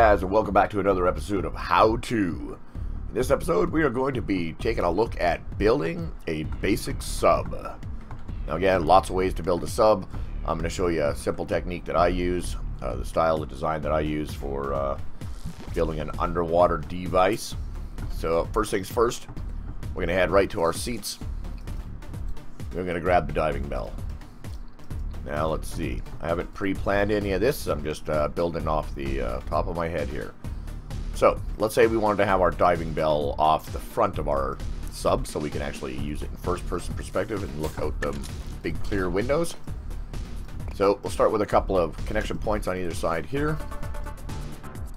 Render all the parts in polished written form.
guys, and welcome back to another episode of How To. In this episode, we are going to be taking a look at building a basic sub. Now again, lots of ways to build a sub. I'm going to show you a simple technique that I use, the style, the design that I use for building an underwater device. So first things first, we're going to head right to our seats. We're going to grab the diving bell. Now let's see, I haven't pre-planned any of this, I'm just building off the top of my head here. So let's say we wanted to have our diving bell off the front of our sub so we can actually use it in first person perspective and look out the big clear windows. So we'll start with a couple of connection points on either side here,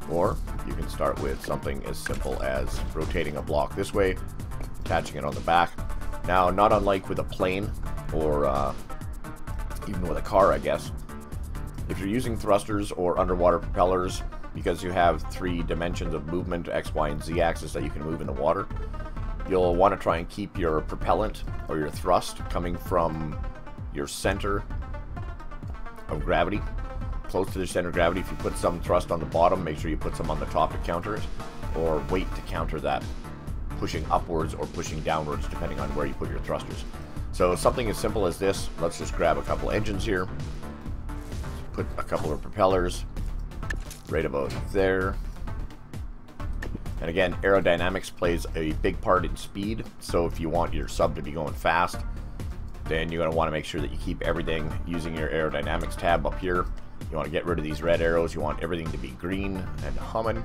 or you can start with something as simple as rotating a block this way, attaching it on the back. Now, not unlike with a plane or even with a car, I guess, if you're using thrusters or underwater propellers, because you have 3 dimensions of movement, X, Y, and Z axis that you can move in the water, you'll want to try and keep your propellant or your thrust coming from your center of gravity, close to the center of gravity. If you put some thrust on the bottom, make sure you put some on the top to counter it, or weight to counter that, pushing upwards or pushing downwards depending on where you put your thrusters. So something as simple as this, let's just grab a couple engines here, put a couple of propellers right about there. And again, aerodynamics plays a big part in speed, so if you want your sub to be going fast, then you're going to want to make sure that you keep everything using your aerodynamics tab up here. You want to get rid of these red arrows, you want everything to be green and humming.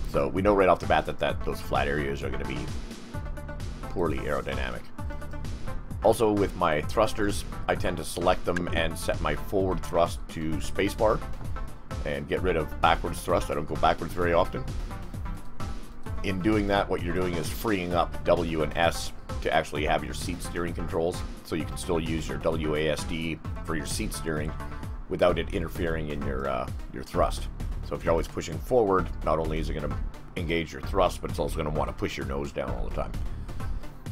So we know right off the bat that those flat areas are going to be poorly aerodynamic. Also, with my thrusters, I tend to select them and set my forward thrust to spacebar and get rid of backwards thrust. I don't go backwards very often. In doing that, what you're doing is freeing up W and S to actually have your seat steering controls, so you can still use your WASD for your seat steering without it interfering in your thrust. So if you're always pushing forward, not only is it going to engage your thrust, but it's also going to want to push your nose down all the time.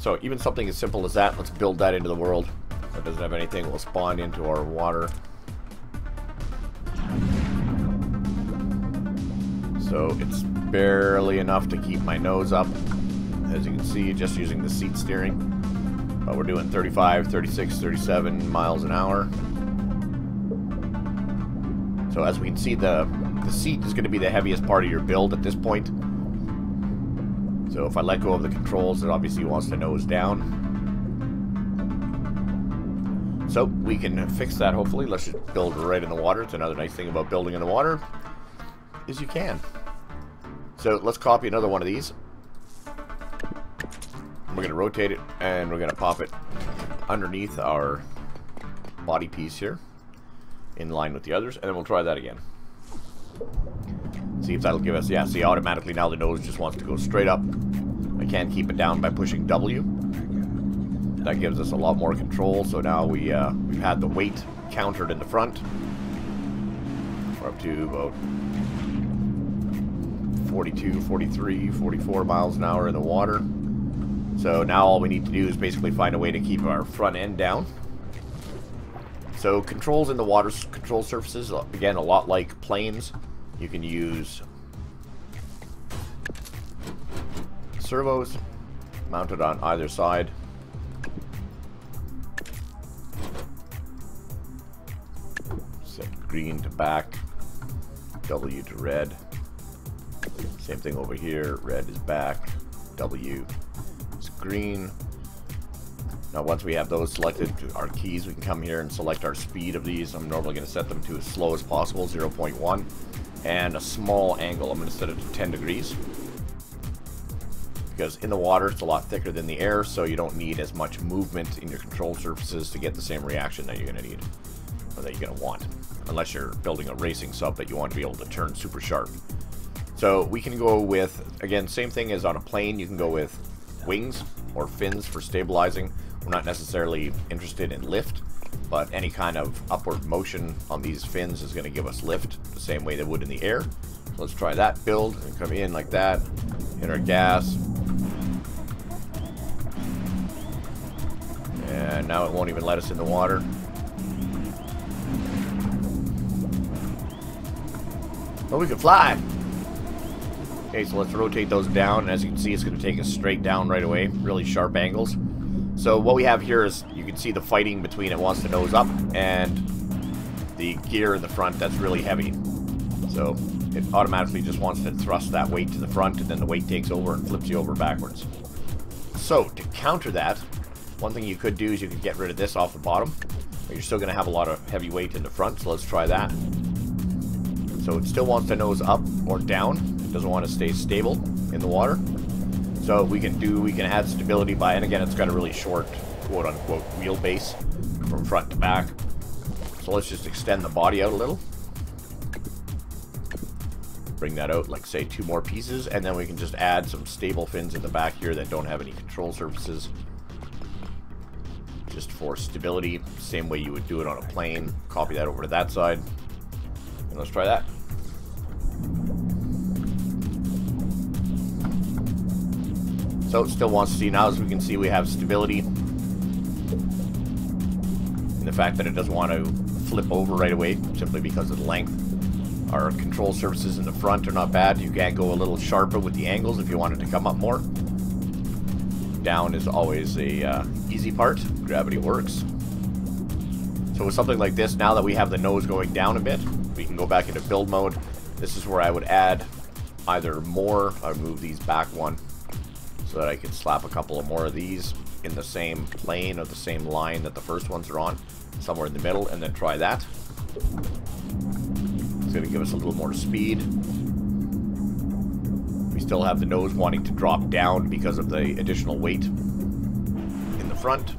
So even something as simple as that, let's build that into the world. If it doesn't have anything, we'll spawn into our water. So it's barely enough to keep my nose up, as you can see, just using the seat steering. But we're doing 35, 36, 37 miles an hour. So as we can see, the seat is going to be the heaviest part of your build at this point. So if I let go of the controls, it obviously wants to nose down. So we can fix that, hopefully. Let's just build right in the water. It's another nice thing about building in the water, is you can. So let's copy another one of these. We're going to rotate it, and we're going to pop it underneath our body piece here, in line with the others, and then we'll try that again. See if that'll give us, yeah, see, automatically now the nose just wants to go straight up. I can't keep it down by pushing W. That gives us a lot more control, so now we've had the weight countered in the front. We're up to about 42, 43, 44 miles an hour in the water. So now all we need to do is basically find a way to keep our front end down. So controls in the water, control surfaces, again, a lot like planes. You can use servos mounted on either side. Set green to back, W to red. Same thing over here, red is back, W is green. Now once we have those selected, our keys, we can come here and select our speed of these. I'm normally going to set them to as slow as possible, 0.1. And a small angle, I'm going to set it to 10 degrees. Because in the water, it's a lot thicker than the air, so you don't need as much movement in your control surfaces to get the same reaction that you're going to need, or that you're going to want. Unless you're building a racing sub that you want to be able to turn super sharp. So we can go with, again, same thing as on a plane, you can go with wings or fins for stabilizing. We're not necessarily interested in lift, but any kind of upward motion on these fins is going to give us lift the same way they would in the air. So let's try that build and come in like that, hit our gas, and now it won't even let us in the water. Oh, we can fly! Okay, so let's rotate those down, and as you can see, it's going to take us straight down right away. Really sharp angles. So what we have here is, you can see the fighting between it wants to nose up, and the gear in the front that's really heavy. So it automatically just wants to thrust that weight to the front, and then the weight takes over and flips you over backwards. So, to counter that, one thing you could do is you could get rid of this off the bottom, but you're still going to have a lot of heavy weight in the front, so let's try that. So it still wants to nose up or down. It doesn't want to stay stable in the water. So we can add stability by, and again, it's got a really short, quote-unquote, wheelbase from front to back. So let's just extend the body out a little. Bring that out, like, say, 2 more pieces, and then we can just add some stable fins in the back here that don't have any control surfaces. Just for stability, same way you would do it on a plane. Copy that over to that side. And let's try that. So it still wants to see. Now, as we can see, we have stability. And the fact that it doesn't want to flip over right away, simply because of the length. Our control surfaces in the front are not bad. You can go a little sharper with the angles if you wanted to come up more. Down is always a easy part. Gravity works. So with something like this, now that we have the nose going down a bit, we can go back into build mode. This is where I would add either more, I would move these back one, so that I could slap a couple of more of these in the same plane or the same line that the first ones are on, somewhere in the middle, and then try that. It's going to give us a little more speed. We still have the nose wanting to drop down because of the additional weight in the front.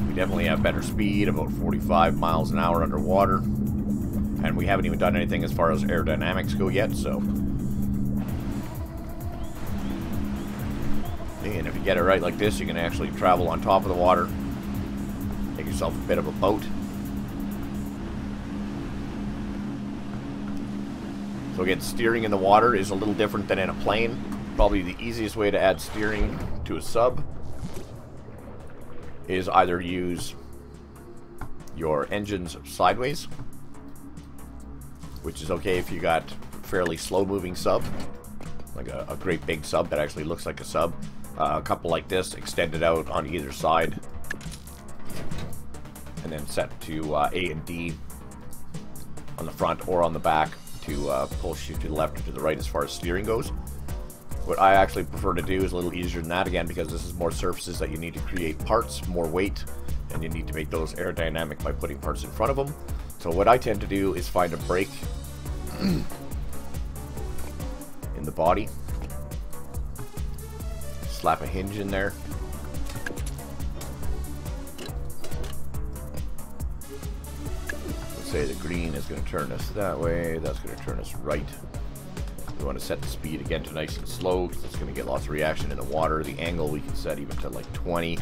We definitely have better speed, about 45 miles an hour underwater. And we haven't even done anything as far as aerodynamics go yet, so... And if you get it right like this, you can actually travel on top of the water. Make yourself a bit of a boat. So again, steering in the water is a little different than in a plane. Probably the easiest way to add steering to a sub is either use your engines sideways, which is okay if you got fairly slow moving sub, like a great big sub that actually looks like a sub. A couple like this, extended out on either side, and then set to A and D on the front or on the back to push you to the left or to the right as far as steering goes. What I actually prefer to do is a little easier than that, again, because this is more surfaces that you need to create parts, more weight, and you need to make those aerodynamic by putting parts in front of them. So what I tend to do is find a break in the body, slap a hinge in there, let's say the green is going to turn us that way, that's going to turn us right. We want to set the speed again to nice and slow, because it's going to get lots of reaction in the water. The angle we can set even to like 20.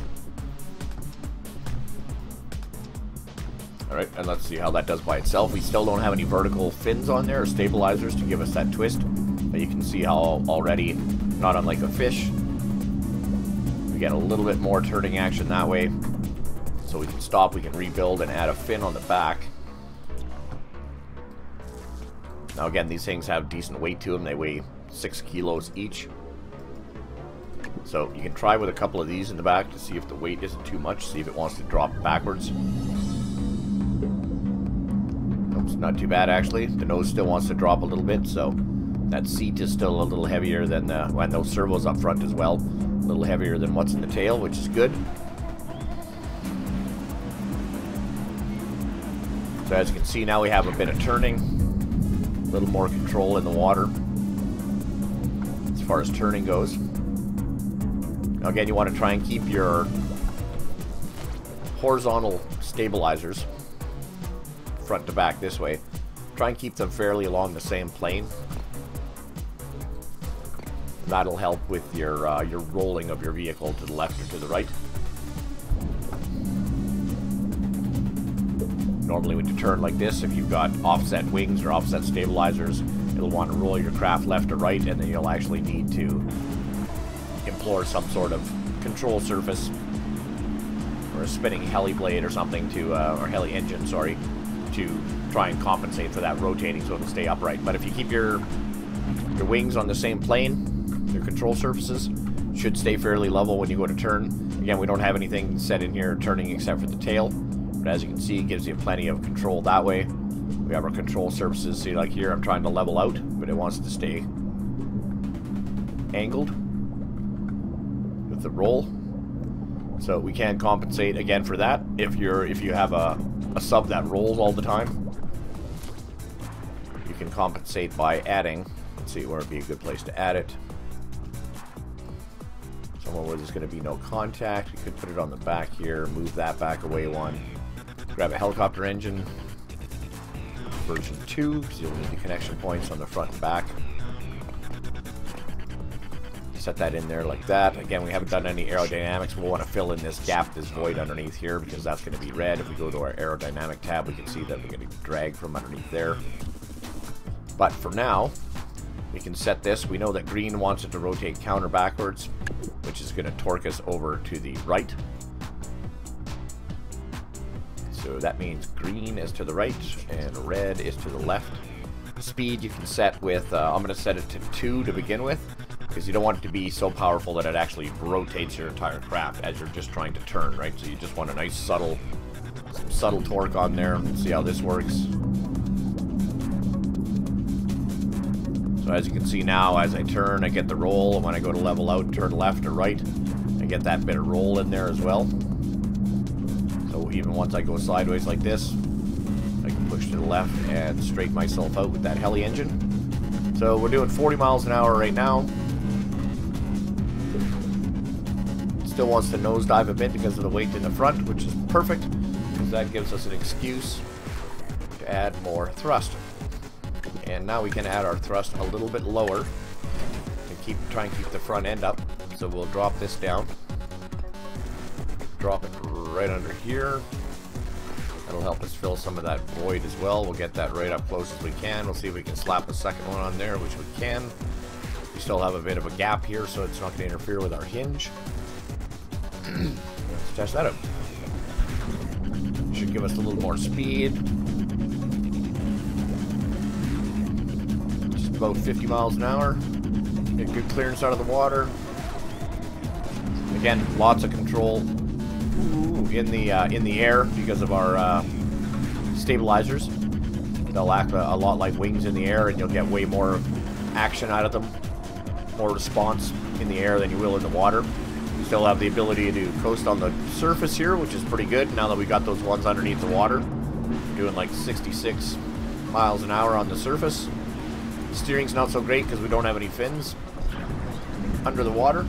Alright, and let's see how that does by itself. We still don't have any vertical fins on there, or stabilizers to give us that twist. But you can see how already, not unlike a fish, we get a little bit more turning action that way. So we can stop, we can rebuild, and add a fin on the back. Now again, these things have decent weight to them. They weigh 6 kilos each. So you can try with a couple of these in the back to see if the weight isn't too much, see if it wants to drop backwards. It's not too bad actually. The nose still wants to drop a little bit, so that seat is still a little heavier than and those servos up front as well. A little heavier than what's in the tail, which is good. So as you can see, now we have a bit of turning. A little more control in the water as far as turning goes. Now again, you want to try and keep your horizontal stabilizers front to back this way. Try and keep them fairly along the same plane. That'll help with your rolling of your vehicle to the left or to the right. Normally when you turn like this, if you've got offset wings or offset stabilizers, it'll want to roll your craft left or right, and then you'll actually need to employ some sort of control surface or a spinning heli blade or something to, or heli engine, sorry, to try and compensate for that rotating so it'll stay upright. But if you keep your wings on the same plane, your control surfaces should stay fairly level when you go to turn. Again, we don't have anything set in here turning except for the tail, but as you can see, it gives you plenty of control that way. We have our control surfaces. See, like here, I'm trying to level out, but it wants to stay angled with the roll. So we can compensate again for that if you have a sub that rolls all the time. You can compensate by adding. Let's see where would be a good place to add it. Somewhere where there's going to be no contact. You could put it on the back here. Move that back away one. Grab a helicopter engine. Version 2, because you'll need the connection points on the front and back. Set that in there like that. Again, we haven't done any aerodynamics. We'll want to fill in this gap, this void underneath here, because that's going to be red. If we go to our aerodynamic tab, we can see that we're going to drag from underneath there. But for now, we can set this. We know that green wants it to rotate counter backwards, which is going to torque us over to the right. So that means green is to the right and red is to the left. Speed you can set with, I'm going to set it to 2 to begin with, because you don't want it to be so powerful that it actually rotates your entire craft as you're just trying to turn, right? So you just want a nice subtle torque on there. Let's see how this works. So as you can see now, as I turn, I get the roll, and when I go to level out, turn left or right, I get that bit of roll in there as well. So even once I go sideways like this, I can push to the left and straighten myself out with that heli engine. So we're doing 40 miles an hour right now. Still wants to nosedive a bit because of the weight in the front, which is perfect, because that gives us an excuse to add more thrust. And now we can add our thrust a little bit lower to try and keep the front end up. So we'll drop this down. Drop it right under here. That'll help us fill some of that void as well. We'll get that right up close as we can. We'll see if we can slap a second one on there, which we can. We still have a bit of a gap here, so it's not going to interfere with our hinge. Let's test that out. Should give us a little more speed. Just about 50 miles an hour. Get good clearance out of the water. Again, lots of control in the air because of our stabilizers. They'll act a lot like wings in the air, and you'll get way more action out of them, more response in the air than you will in the water. You still have the ability to coast on the surface here, which is pretty good now that we got those ones underneath the water. We're doing like 66 miles an hour on the surface. Steering's not so great because we don't have any fins under the water.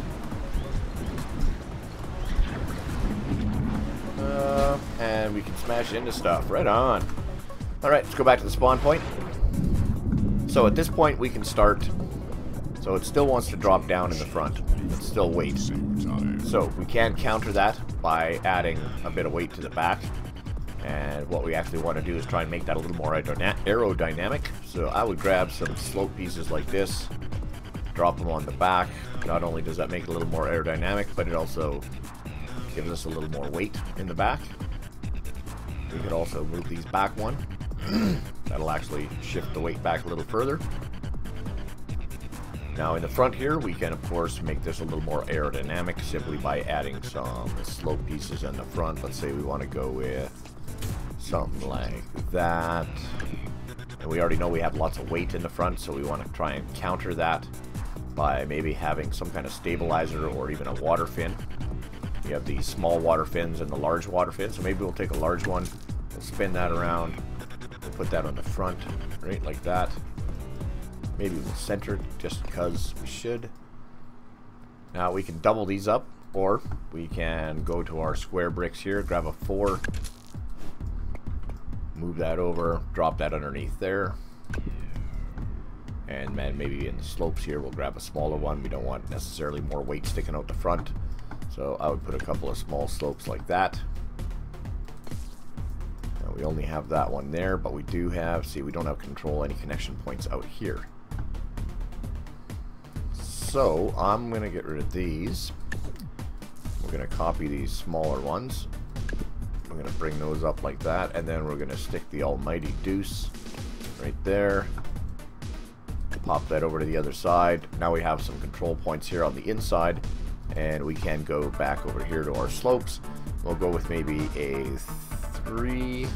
And we can smash into stuff. Right on. Alright, let's go back to the spawn point. So at this point we can start. So it still wants to drop down in the front. It's still weight. So we can counter that by adding a bit of weight to the back. And what we actually want to do is try and make that a little more aerodynamic. So I would grab some slope pieces like this, drop them on the back. Not only does that make it a little more aerodynamic, but it also gives us a little more weight in the back. We could also move these back one. That'll actually shift the weight back a little further. Now in the front here, we can of course make this a little more aerodynamic simply by adding some slope pieces in the front. Let's say we want to go with something like that. And we already know we have lots of weight in the front, so we want to try and counter that by maybe having some kind of stabilizer or even a water fin. You have the small water fins and the large water fins, so maybe we'll take a large one, we'll spin that around, we'll put that on the front, right, like that. Maybe we'll center it just because we should. Now we can double these up, or we can go to our square bricks here, grab a 4, move that over, drop that underneath there. And then maybe in the slopes here we'll grab a smaller one. We don't want necessarily more weight sticking out the front. So I would put a couple of small slopes like that. Now we only have that one there, but we do have, see, we don't have any connection points out here. So I'm going to get rid of these. We're going to copy these smaller ones. We're going to bring those up like that, and then we're going to stick the almighty deuce right there. Pop that over to the other side. Now we have some control points here on the inside, and we can go back over here to our slopes. We'll go with maybe a 3.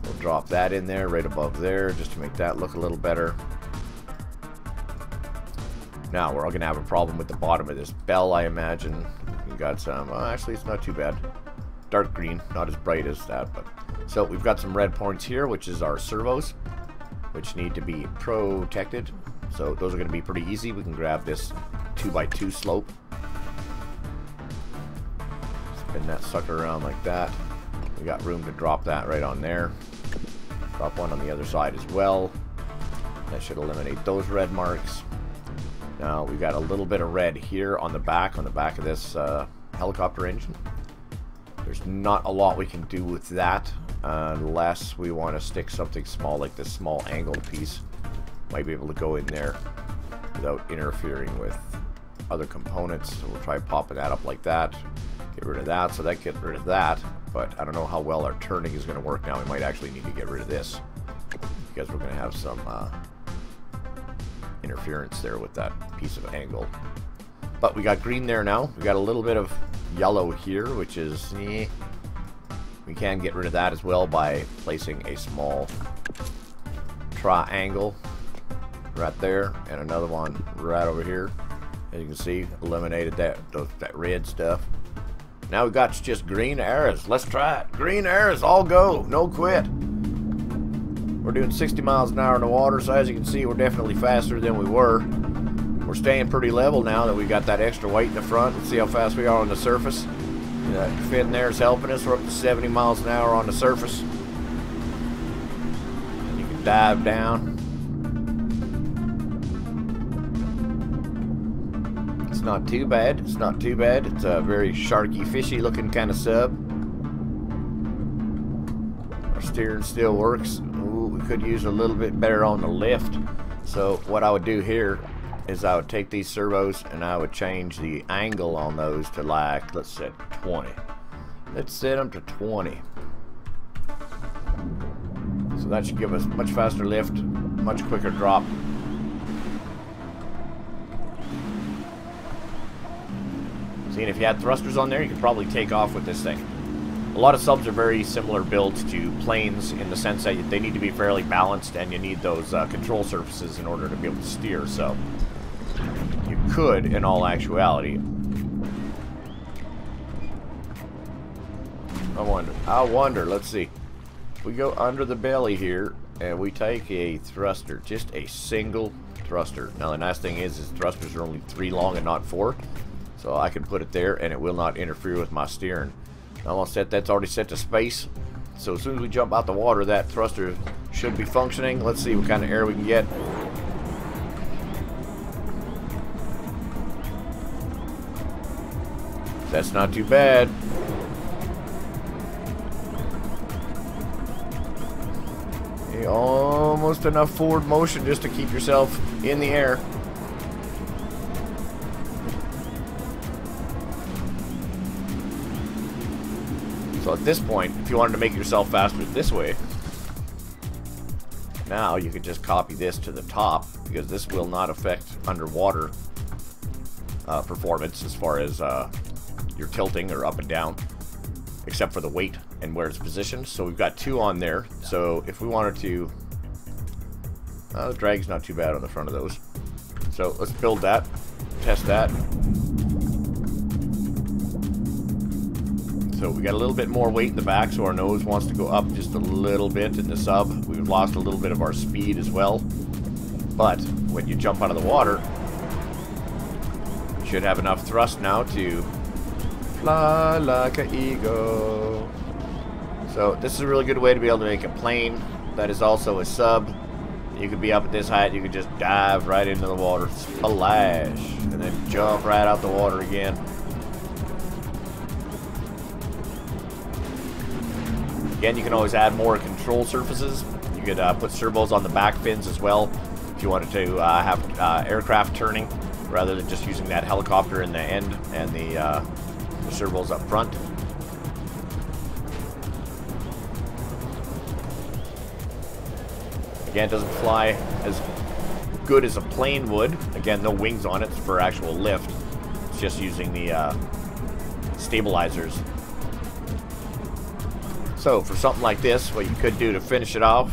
We'll drop that in there right above there just to make that look a little better. Now we're all going to have a problem with the bottom of this bell, I imagine. We got some, actually it's not too bad. Dark green, not as bright as that, but so we've got some red points here, which is our servos, which need to be protected. So those are going to be pretty easy. We can grab this 2x2 slope, spin that sucker around like that. We got room to drop that right on there. Drop one on the other side as well. That should eliminate those red marks. Now we got a little bit of red here on the back of this helicopter engine. There's not a lot we can do with that unless we want to stick something small like this small angled piece. Might be able to go in there without interfering with other components. So we'll try popping that up like that. Get rid of that, so that gets rid of that. But I don't know how well our turning is going to work now. We might actually need to get rid of this because we're going to have some interference there with that piece of angle. But we got green there now. We got a little bit of yellow here, which is we can get rid of that as well by placing a small triangle right there and another one right over here. As you can see, eliminated that red stuff. Now we've got just green arrows. Let's try it. Green arrows, all go, no quit. We're doing 60 miles an hour in the water, so as you can see, we're definitely faster than we were. We're staying pretty level now that we got that extra weight in the front. Let's see how fast we are on the surface. That fin there is helping us. We're up to 70 miles an hour on the surface. And you can dive down. It's not too bad. It's not too bad. It's a very sharky, fishy looking kind of sub. Our steering still works. Ooh, we could use a little bit better on the lift. So what I would do here is I would take these servos and I would change the angle on those to, like, let's set 20. Let's set them to 20. So that should give us much faster lift, much quicker drop. See, and if you had thrusters on there, you could probably take off with this thing. A lot of subs are very similar builds to planes in the sense that they need to be fairly balanced and you need those control surfaces in order to be able to steer. So you could, in all actuality. I wonder, let's see. We go under the belly here and we take a thruster, just a single thruster. Now the nice thing is thrusters are only 3 long and not 4. So I can put it there and it will not interfere with my steering. I'm all set. That's already set to space. So as soon as we jump out the water, that thruster should be functioning. Let's see what kind of air we can get. That's not too bad. Almost enough forward motion just to keep yourself in the air. So at this point, if you wanted to make yourself faster this way, now you could just copy this to the top, because this will not affect underwater performance as far as your tilting or up and down, except for the weight and where it's positioned. So we've got 2 on there. So if we wanted to, the drag's not too bad on the front of those. So let's build that, test that. So we got a little bit more weight in the back, so our nose wants to go up just a little bit in the sub. We've lost a little bit of our speed as well. But when you jump out of the water, you should have enough thrust now to fly like an eagle. So this is a really good way to be able to make a plane that is also a sub. You could be up at this height, you could just dive right into the water, splash, and then jump right out the water again. Again, you can always add more control surfaces. You could put servos on the back fins as well if you wanted to have aircraft turning rather than just using that helicopter in the end and the servos up front. Again, it doesn't fly as good as a plane would. Again, no wings on it for actual lift. It's just using the stabilizers. So for something like this, what you could do to finish it off,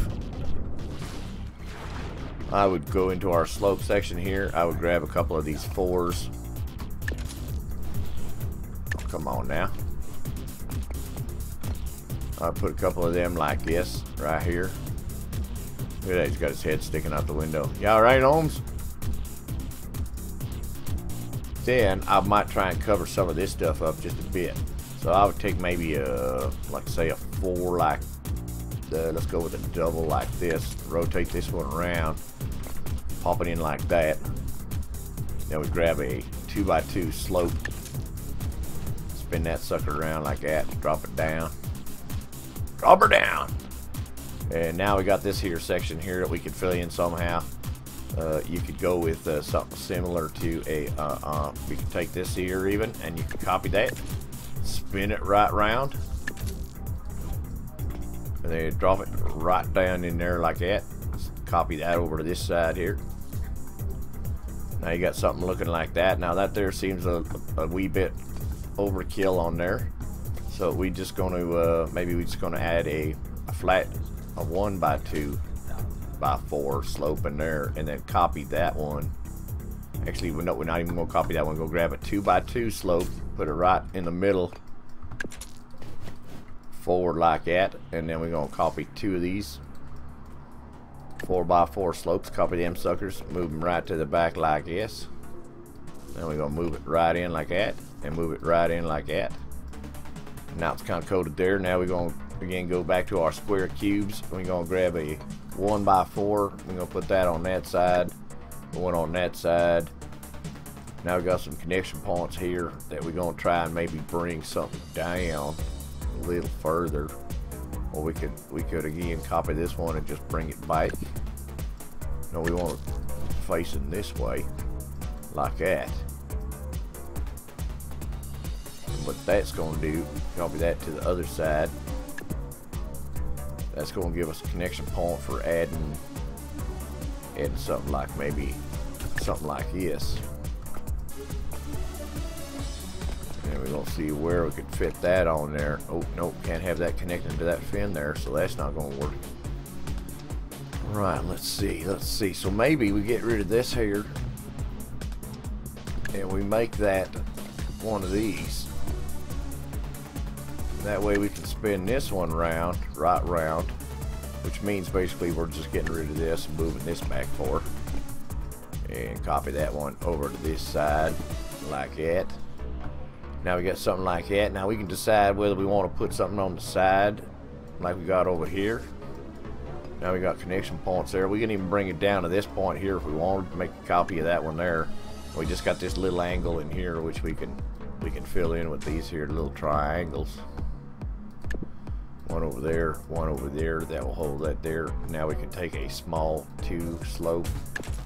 I would go into our slope section here. I would grab a couple of these 4s. Oh, come on now. I'll put a couple of them like this right here. Look at that, he's got his head sticking out the window. You alright, Holmes? Then I might try and cover some of this stuff up just a bit. So I would take maybe like say a 4 like, let's go with a double like this. Rotate this one around. Pop it in like that. Then we grab a 2x2 slope. Spin that sucker around like that. Drop it down. Drop her down. And now we got this here section here that we could fill in somehow. You could go with something similar to a, we could take this here even, and you can copy that. Spin it right round. And then drop it right down in there like that. Copy that over to this side here. Now you got something looking like that. Now that there seems a wee bit overkill on there. So we just going to, maybe we're just going to add a flat, a 1x2x4 slope in there, and then copy that one. Actually, no, we're not even going to copy that one. Go grab a 2x2 slope, put it right in the middle, forward like that, and then we're going to copy 2 of these 4x4 slopes. Copy them suckers, move them right to the back like this. Then we're going to move it right in like that, and move it right in like that. Now it's kind of coated there. Now we're going to again go back to our square cubes. We're going to grab a 1x4. We're going to put that on that side, one on that side. Now we got some connection points here that we're going to try and maybe bring something down a little further. Or we could again copy this one and just bring it back. No, we want it facing this way, like that. And what that's going to do, copy that to the other side. That's going to give us a connection point for adding something like maybe something like this. And we're going to see where we could fit that on there. Oh, nope, can't have that connected to that fin there, so that's not going to work. Right, let's see. So maybe we get rid of this here, and we make that one of these. That way we can spin this one round, right round, which means basically we're just getting rid of this and moving this back forward. And copy that one over to this side, like that. Now we got something like that. Now we can decide whether we want to put something on the side, like we got over here. Now we got connection points there. We can even bring it down to this point here if we wanted to make a copy of that one there. We just got this little angle in here which we can fill in with these here little triangles. One over there, one over there. That will hold that there. Now we can take a small 2 slope.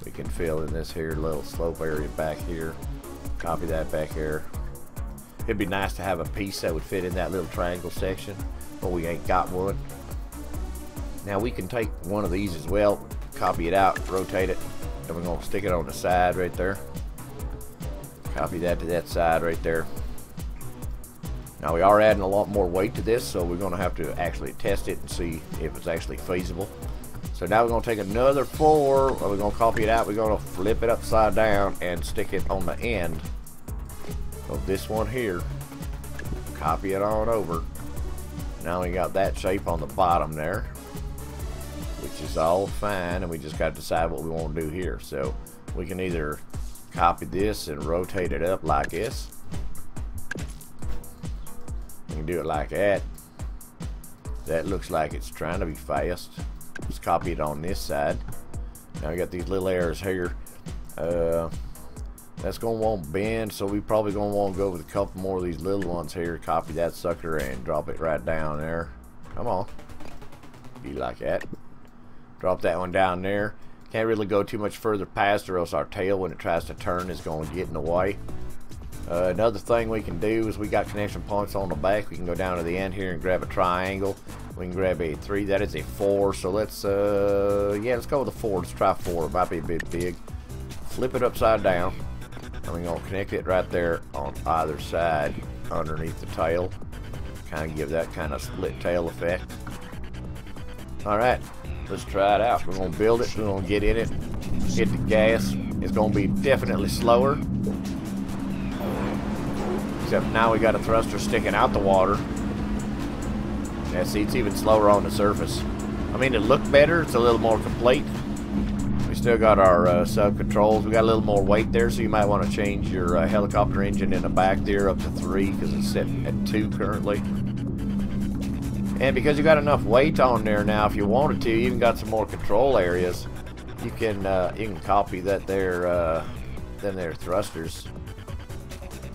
We can fill in this here little slope area back here. Copy that back here. It'd be nice to have a piece that would fit in that little triangle section, but we ain't got one. Now we can take one of these as well, copy it out, rotate it, and we're going to stick it on the side right there. Copy that to that side right there. Now we are adding a lot more weight to this, so we're going to have to actually test it and see if it's actually feasible. So now we're going to take another 4, and we're going to copy it out. We're going to flip it upside down and stick it on the end of this one here. Copy it on over. Now we got that shape on the bottom there, which is all fine, and we just got to decide what we want to do here. So we can either copy this and rotate it up like this. We can do it like that. That looks like it's trying to be fast. Let's copy it on this side. Now we got these little arrows here. That's going to want to bend, so we probably going to want to go with a couple more of these little ones here. Copy that sucker and drop it right down there. Come on. Be like that. Drop that one down there. Can't really go too much further past, or else our tail, when it tries to turn, is going to get in the way. Another thing we can do is we got connection points on the back. We can go down to the end here and grab a triangle. We can grab a 3. That is a 4. So let's yeah, let's go with a 4. Let's try 4. It might be a bit big. Flip it upside down. And we're gonna connect it right there on either side underneath the tail. Kind of give that kind of split tail effect. Alright, let's try it out. We're gonna build it, we're gonna get in it, hit the gas. It's gonna be definitely slower. Except now we got a thruster sticking out the water. Yeah, see, it's even slower on the surface. I mean, it looked better, it's a little more complete. We still got our sub controls. We got a little more weight there, so you might want to change your helicopter engine in the back there up to 3 because it's set at 2 currently. And because you got enough weight on there now, if you wanted to, you even got some more control areas. You can copy that there, them there thrusters.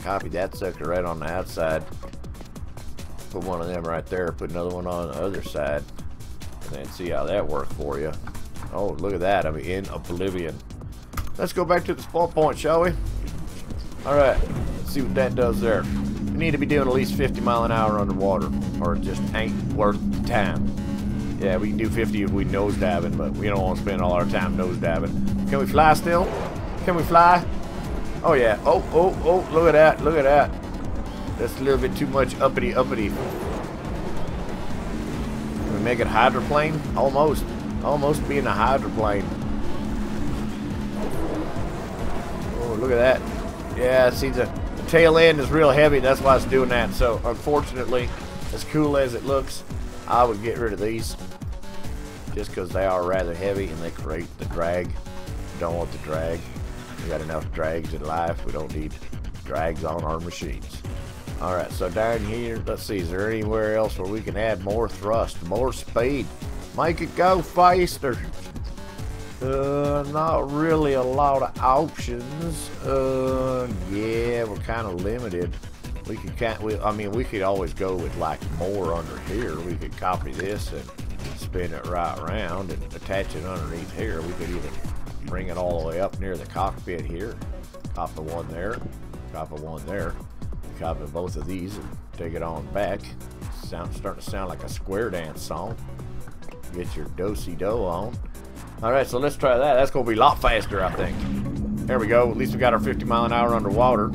Copy that sucker right on the outside. Put one of them right there. Put another one on the other side, and then see how that worked for you. Oh, look at that! I'm in oblivion. Let's go back to the spawn point, shall we? All right. Let's see what that does there. We need to be doing at least 50 miles an hour underwater, or it just ain't worth the time. Yeah, we can do 50 if we nosediving, but we don't want to spend all our time nosediving. Can we fly still? Can we fly? Oh yeah. Oh, oh, oh, look at that. Look at that. That's a little bit too much uppity, uppity. Can we make it hydroplane? Almost. Almost being a hydroplane. Oh, look at that. Yeah, see the tail end is real heavy. That's why it's doing that. So, unfortunately, as cool as it looks, I would get rid of these. Just because they are rather heavy and they create the drag. Don't want the drag. We got enough drags in life. We don't need drags on our machines. Alright, so down here, let's see, is there anywhere else where we can add more thrust, more speed? Make it go faster. Not really a lot of options. Yeah, we're kind of limited. We could I mean, we could always go with like more under here. We could copy this and spin it right around and attach it underneath here. We could even bring it all the way up near the cockpit here. Copy one there, copy one there, copy both of these and take it on back. Starting to sound like a square dance song. Get your do-si-do on. Alright, so let's try that. That's going to be a lot faster, I think. There we go. At least we got our 50 mile an hour underwater.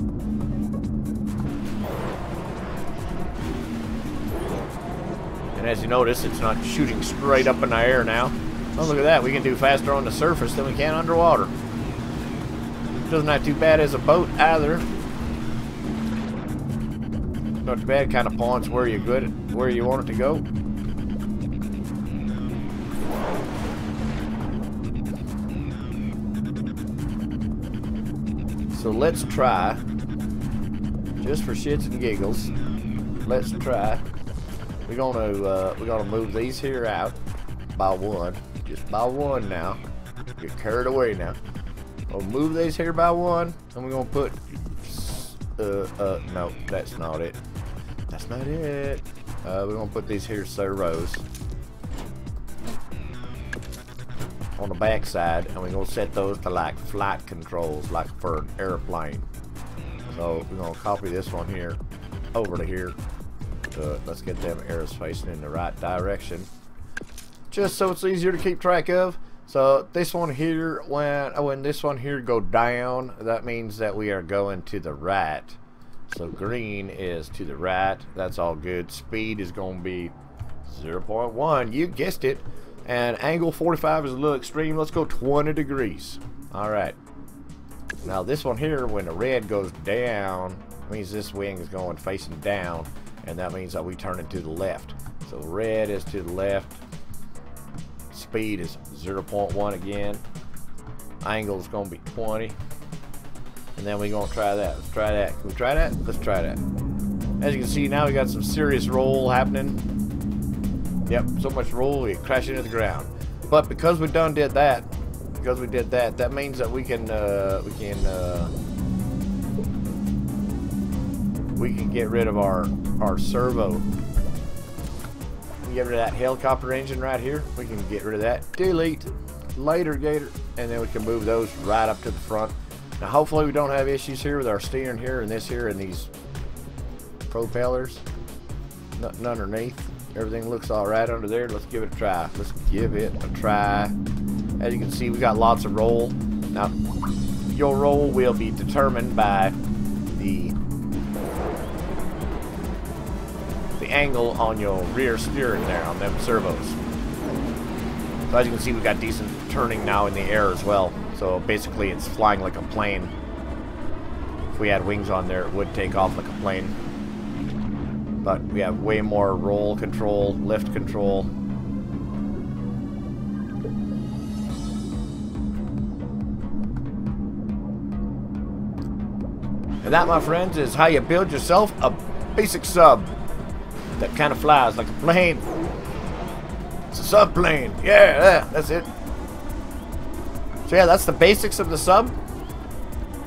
And as you notice, it's not shooting straight up in the air now. Oh, look at that. We can do faster on the surface than we can underwater. Doesn't have too bad as a boat either. Not too bad. Kind of points where you're good at, where you want it to go. So let's try, just for shits and giggles, let's try. We're gonna move these here out by one, just by one now. Get carried away now. We'll move these here by one, and we're gonna put. No, that's not it. That's not it. We're gonna put these here servos on the back side, and we're gonna set those to like flight controls, like for an airplane. So we're gonna copy this one here over to here. Let's get them arrows facing in the right direction, just so it's easier to keep track of. So this one here, when this one here go down, that means that we are going to the right. So green is to the right. That's all good. Speed is going to be 0.1. You guessed it. And angle 45 is a little extreme. Let's go 20 degrees. Alright. Now this one here, when the red goes down, means this wing is going facing down. And that means that we turn it to the left. So red is to the left. Speed is 0.1 again. Angle is going to be 20. And then we're going to try that. Let's try that. Can we try that? Let's try that. As you can see, now we got some serious roll happening. Yep, so much roll, we crash into the ground. But because we done did that, that means that we can get rid of our servo. We can get rid of that helicopter engine right here. We can get rid of that. Delete. Later, Gator. And then we can move those right up to the front. Now, hopefully we don't have issues here with our steering here and this here and these propellers. Nothing underneath. Everything looks alright under there. Let's give it a try. Let's give it a try. As you can see, we got lots of roll. Now, your roll will be determined by the angle on your rear steering there on them servos. So as you can see, we got decent turning now in the air as well. So basically, it's flying like a plane. If we had wings on there, it would take off like a plane. But we have way more roll control, lift control. And that, my friends, is how you build yourself a basic sub that kind of flies like a plane. It's a subplane. Yeah, that's it. So yeah, that's the basics of the sub.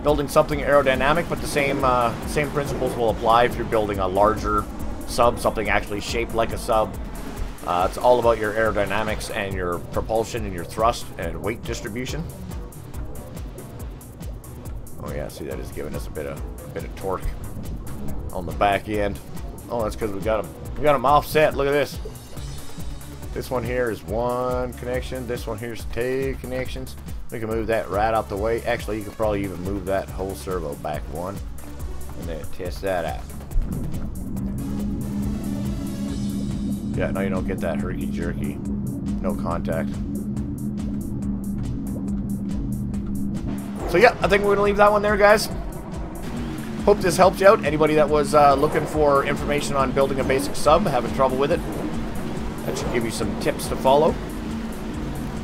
Building something aerodynamic, but the same principles will apply if you're building a larger sub, something actually shaped like a sub. It's all about your aerodynamics and your propulsion and your thrust and weight distribution. Oh yeah, see, that is giving us a bit of torque on the back end. Oh, that's because we got them offset. Look at this. This one here is one connection. This one here is two connections. We can move that right out the way. Actually, you could probably even move that whole servo back one, and then test that out. Yeah, no, you don't get that herky-jerky. No contact. So yeah, I think we're gonna leave that one there, guys. Hope this helped you out. Anybody that was looking for information on building a basic sub, having trouble with it, that should give you some tips to follow.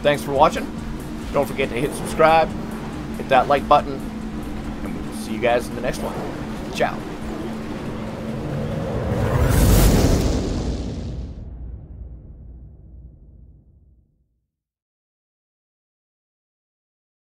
Thanks for watching. Don't forget to hit subscribe, hit that like button, and we'll see you guys in the next one. Ciao.